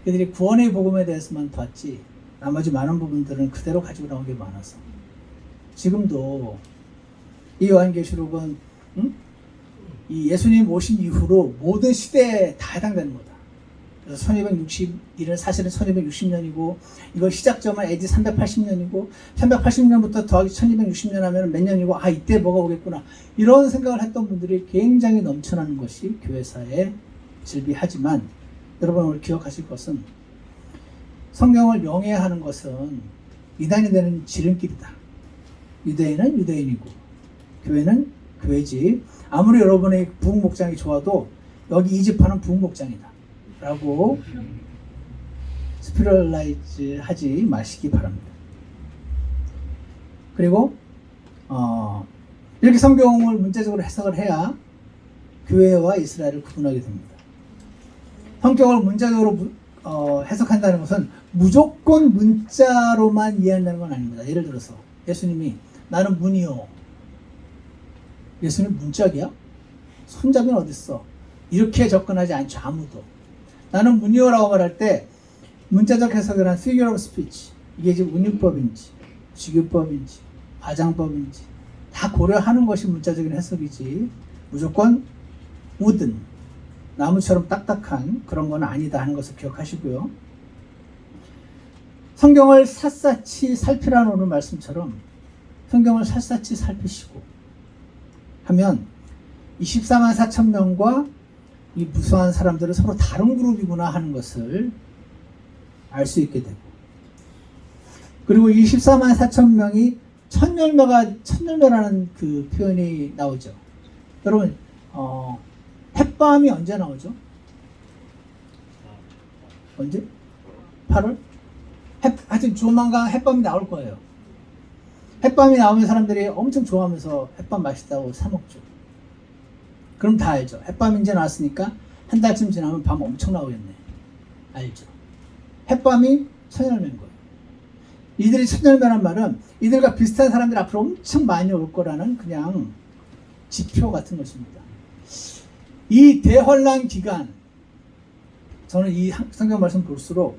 그들이 구원의 복음에 대해서만 봤지 나머지 많은 부분들은 그대로 가지고 나온 게 많아서 지금도 이 요한계시록은 이 예수님 오신 이후로 모든 시대에 다 해당되는 거다. 그래서 1261은 사실은 1260년이고 이거 시작점은 AD 380년이고 380년부터 더하기 1260년 하면 몇 년이고 이때 뭐가 오겠구나, 이런 생각을 했던 분들이 굉장히 넘쳐나는 것이 교회사에 즐비하지만, 여러분 오늘 기억하실 것은 성경을 명예하는 것은 이단이 되는 지름길이다. 유대인은 유대인이고 교회는 교회지, 아무리 여러분의 부흥목장이 좋아도 여기 이 지파는 부흥목장이다 라고 스피리얼라이즈 하지 마시기 바랍니다. 그리고 이렇게 성경을 문자적으로 해석을 해야 교회와 이스라엘을 구분하게 됩니다. 성경을 문자적으로 해석한다는 것은 무조건 문자로만 이해한다는 건 아닙니다. 예를 들어서 예수님이 나는 문이요. 예수님 문짝이야? 손잡이는 어딨어? 이렇게 접근하지 않죠. 아무도. 나는 문이요라고 말할 때 문자적 해석을 한 figure of speech, 이게 지금 운율법인지 직유법인지 과장법인지 다 고려하는 것이 문자적인 해석이지 무조건 우든 나무처럼 딱딱한 그런 건 아니다 하는 것을 기억하시고요. 성경을 샅샅이 살피라는 오늘 말씀처럼 성경을 샅샅이 살피시고 하면 24만 4천 명과 이 무수한 사람들은 서로 다른 그룹이구나 하는 것을 알 수 있게 되고, 그리고 24만 4천 명이 천열매라는 그 표현이 나오죠. 여러분 햇밤이 언제 나오죠? 언제? 8월? 하여튼 조만간 햇밤이 나올 거예요. 햇밤이 나오면 사람들이 엄청 좋아하면서 햇밤 맛있다고 사 먹죠. 그럼 다 알죠. 햇밤이 이제 나왔으니까 한 달쯤 지나면 밤 엄청 나오겠네. 알죠. 햇밤이 천열매인 거예요. 이들이 천열매란 말은 이들과 비슷한 사람들이 앞으로 엄청 많이 올 거라는 그냥 지표 같은 것입니다. 이 대환란 기간, 저는 이 성경 말씀 볼수록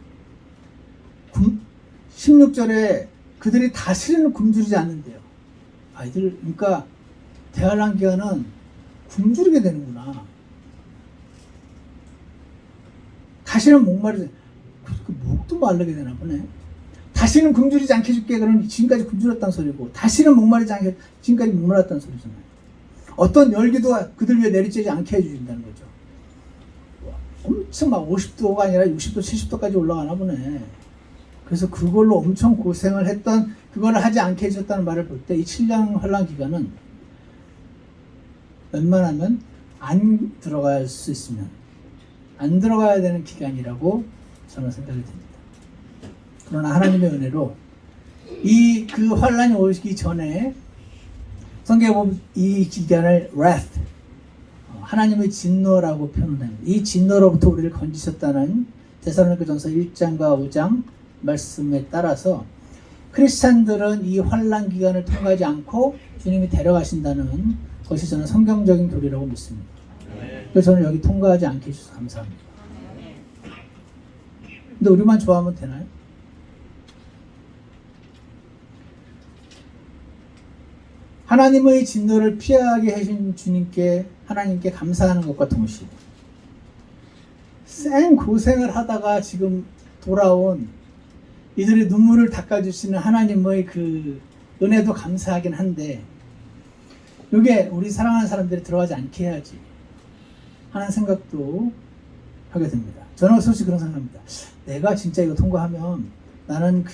16절에 그들이 다시는 굶주리지 않는데요. 아이들, 그러니까 대환란 기간은 굶주리게 되는구나. 다시는 목마르지, 그 목도 마르게 되나 보네. 다시는 굶주리지 않게 해줄게. 그러면 지금까지 굶주렸다는 소리고, 다시는 목마르지 않게 지금까지 목마랐다는 소리잖아요. 어떤 열기도 그들 위해 내리쬐지 않게 해주신다는 거죠. 엄청 막 50도가 아니라 60도, 70도까지 올라가나 보네. 그래서 그걸로 엄청 고생을 했던, 그거를 하지 않게 해줬다는 말을 볼 때 이 7년 환란 기간은 웬만하면 안 들어갈 수 있으면 안 들어가야 되는 기간이라고 저는 생각이 듭니다. 그러나 하나님의 은혜로 그 환란이 오기 전에 성경에 보면 이 기간을 wrath, 하나님의 진노라고 표현합니다. 이 진노로부터 우리를 건지셨다는 데살로니가전서 1장과 5장 말씀에 따라서 크리스찬들은 이 환란 기간을 통과하지 않고 주님이 데려가신다는 것이 저는 성경적인 교리라고 믿습니다. 그래서 저는 여기 통과하지 않게 해주셔서 감사합니다. 근데 우리만 좋아하면 되나요? 하나님의 진노를 피하게 해준 주님께, 하나님께 감사하는 것과 동시에 생 고생을 하다가 지금 돌아온 이들의 눈물을 닦아주시는 하나님의 그 은혜도 감사하긴 한데, 이게 우리 사랑하는 사람들이 들어가지 않게 해야지 하는 생각도 하게 됩니다. 저는 솔직히 그런 생각합니다. 내가 진짜 이거 통과하면 나는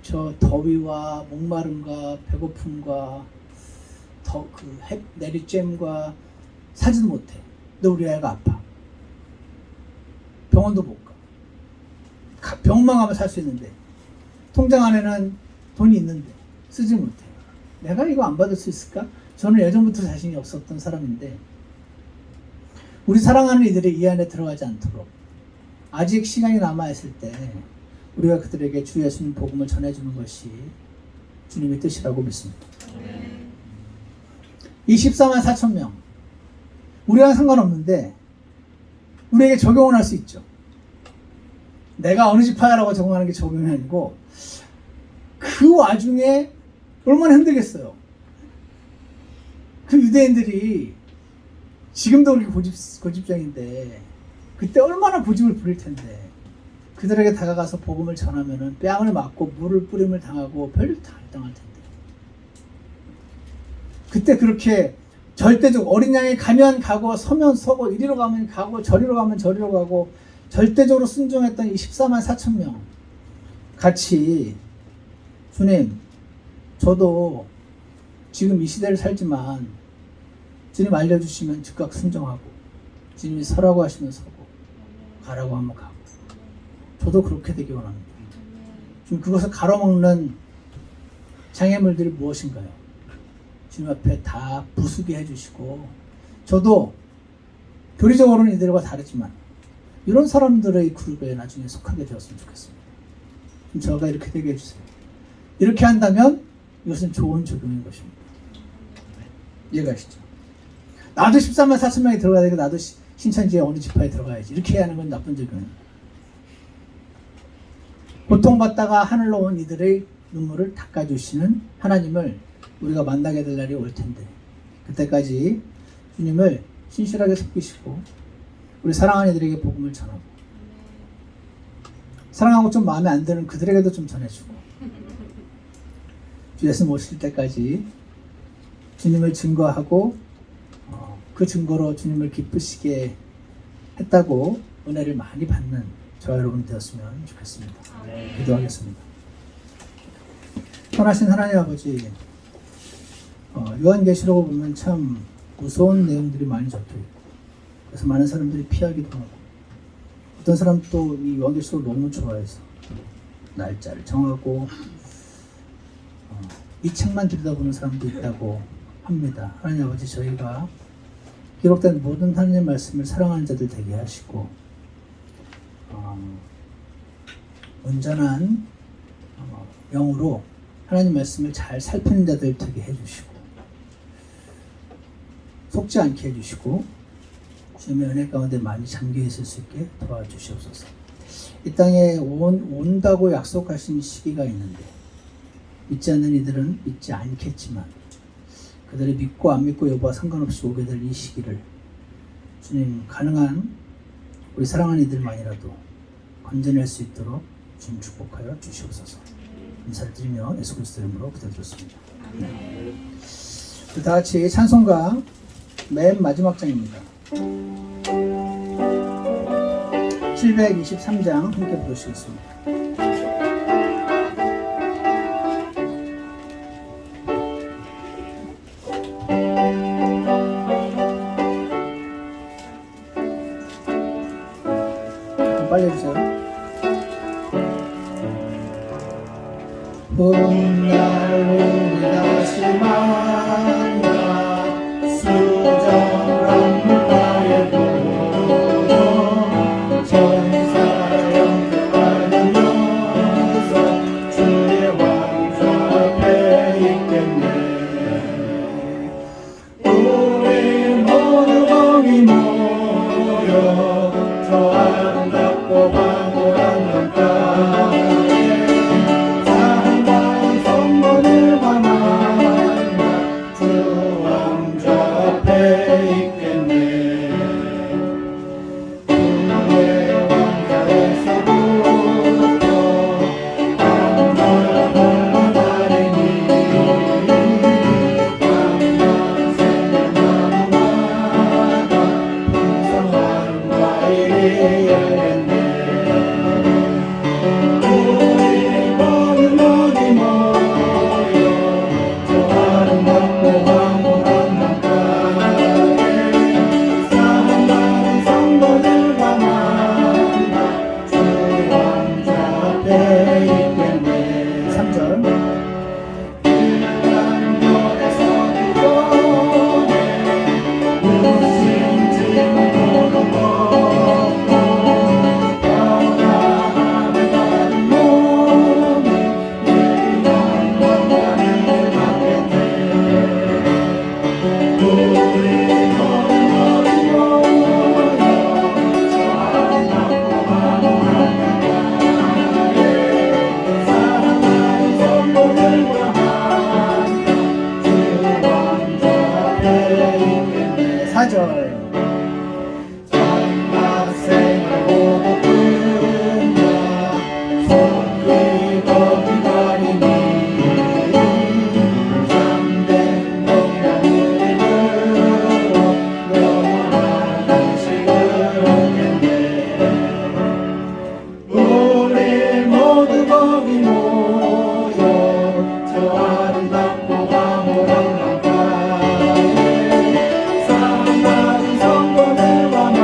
저 더위와 목마름과 배고픔과 내리쬐임과 사지도 못해. 근데 우리 애가 아파. 병원도 못 가. 병만 가면 살 수 있는데 통장 안에는 돈이 있는데 쓰지 못해. 내가 이거 안 받을 수 있을까? 저는 예전부터 자신이 없었던 사람인데, 우리 사랑하는 이들이 이 안에 들어가지 않도록 아직 시간이 남아있을 때 우리가 그들에게 주 예수님 복음을 전해주는 것이 주님의 뜻이라고 믿습니다. 24만 4천 명, 우리랑 상관없는데 우리에게 적용을 할 수 있죠. 내가 어느 지파야라고 적용하는 게 적용이 아니고, 그 와중에 얼마나 힘들겠어요. 그 유대인들이 지금도 그렇게 고집쟁인데 그때 얼마나 고집을 부릴 텐데, 그들에게 다가가서 복음을 전하면은 뺨을 맞고 물을 뿌림을 당하고 별일 다 당할 텐데, 그때 그렇게 절대적 어린 양이 가면 가고 서면 서고 이리로 가면 가고 저리로 가면 저리로 가고 절대적으로 순종했던 이 14만 4천 명 같이, 주님, 저도 지금 이 시대를 살지만 주님 알려주시면 즉각 순종하고, 주님이 서라고 하시면 서고, 가라고 하면 가고, 저도 그렇게 되기 원합니다. 지금 그것을 가로막는 장애물들이 무엇인가요? 주님 앞에 다 부수게 해주시고, 저도 교리적으로는 이들과 다르지만 이런 사람들의 그룹에 나중에 속하게 되었으면 좋겠습니다. 좀 저가 이렇게 되게 해주세요. 이렇게 한다면 이것은 좋은 적용인 것입니다. 이해가시죠? 나도 13만 4천 명이 들어가야 되고 나도 신천지에 어느 지파에 들어가야지. 이렇게 해야 하는 건 나쁜 적용입니다. 고통받다가 하늘로 온 이들의 눈물을 닦아주시는 하나님을 우리가 만나게 될 날이 올 텐데, 그때까지 주님을 신실하게 섬기시고 우리 사랑하는 이들에게 복음을 전하고, 사랑하고 좀 마음에 안 드는 그들에게도 좀 전해주고, 주 예수 모실 때까지 주님을 증거하고 그 증거로 주님을 기쁘시게 했다고 은혜를 많이 받는 저와 여러분 되었으면 좋겠습니다. 기도하겠습니다. 선하신 하나님 아버지, 요한계시록을 보면 참 무서운 내용들이 많이 적혀있고, 그래서 많은 사람들이 피하기도 하고, 어떤 사람 또 이 요한계시록을 너무 좋아해서 날짜를 정하고 이 책만 들여다보는 사람도 있다고 합니다. 하나님 아버지, 저희가 기록된 모든 하나님의 말씀을 사랑하는 자들 되게 하시고, 온전한 영으로 하나님 말씀을 잘 살피는 자들 되게 해주시고, 속지 않게 해주시고, 주님의 은혜 가운데 많이 잠겨 있을 수 있게 도와주시옵소서. 이 땅에 온다고 약속하신 시기가 있는데, 믿지 않는 이들은 믿지 않겠지만 그들이 믿고 안 믿고 여부와 상관없이 오게 될 이 시기를 주님, 가능한 우리 사랑하는 이들만이라도 건져낼 수 있도록 주님 축복하여 주시옵소서. 감사를 드리며 예수 그리스도 이름으로 기도드렸습니다. 네. 다 같이 찬송가 맨 마지막 장입니다. 723장 함께 부르시겠습니다. 빨리 해주세요. 봄날 우리 다시 만나 수정한 물가에 보여 천사 영접하는 녀석 주의 왕좌 앞에 있겠네. 우리 모두 거기 모여 저 아름답고 황홀한 강가에 사랑하는 성모들과 만나 주 왕좌 앞에 있겠네. 주의 왕좌에서부터 강물 흘러다니니 강만 생명나무마다 풍성한 과일이 열렸네. 우리 모두 어디 모여 저 아름답고 황홀한 강가에 사랑하는 성도들과 만나 주 왕좌 앞에 있겠네. 3절 일간결에서 구원해 우신 짐도 먹고 변화함을 받은 몸이 예리한 영광을 받겠네. 우리 모두 모여 저 아름답고 황홀한 강가에 사랑하는 성도들과 만나 주 왕좌 앞에 있겠네. 4절 장막생을 보고 끝나 손귀 거기 가리니 참된 동양을 들어 영원한 안식을 얻겠네. 우리 모두 거기 모여 저 아름답고 황홀한 강가에 사랑하는 성도들과 만나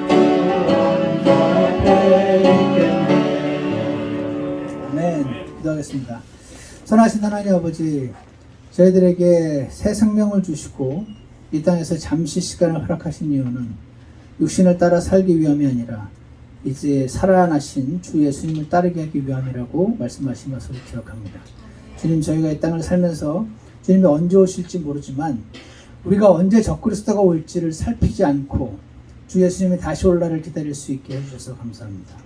주 왕좌 앞에 있겠네. 아멘. 기도하겠습니다. 선하신 하나님 아버지, 저희들에게 새 생명을 주시고 이 땅에서 잠시 시간을 허락하신 이유는 육신을 따라 살기 위함이 아니라 이제 살아나신 주 예수님을 따르게 하기 위함이라고 말씀하신 것을 기억합니다. 주님, 저희가 이 땅을 살면서 주님이 언제 오실지 모르지만 우리가 언제 적그리스도가 올지를 살피지 않고 주 예수님이 다시 올 날을 기다릴 수 있게 해주셔서 감사합니다.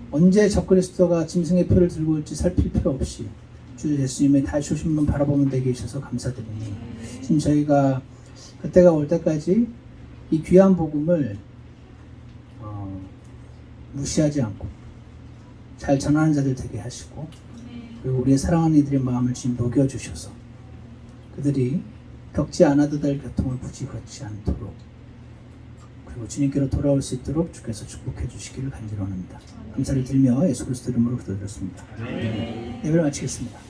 언제 적그리스도가 짐승의 표를 들고 올지 살필 필요 없이 주 예수님의 다시 오심만 바라보면 되게 해주셔서 감사드리니 지금 저희가 그때가 올 때까지 이 귀한 복음을 무시하지 않고 잘 전하는 자들 되게 하시고, 그리고 우리의 사랑하는 이들의 마음을 지금 녹여주셔서 그들이 겪지 않아도 될 고통을 굳이 걷지 않도록, 그리고 주님께로 돌아올 수 있도록 주께서 축복해 주시기를 간절히 원합니다. 감사를 드리며 예수 그리스도 이름으로 기도드렸습니다. 예배를 마치겠습니다.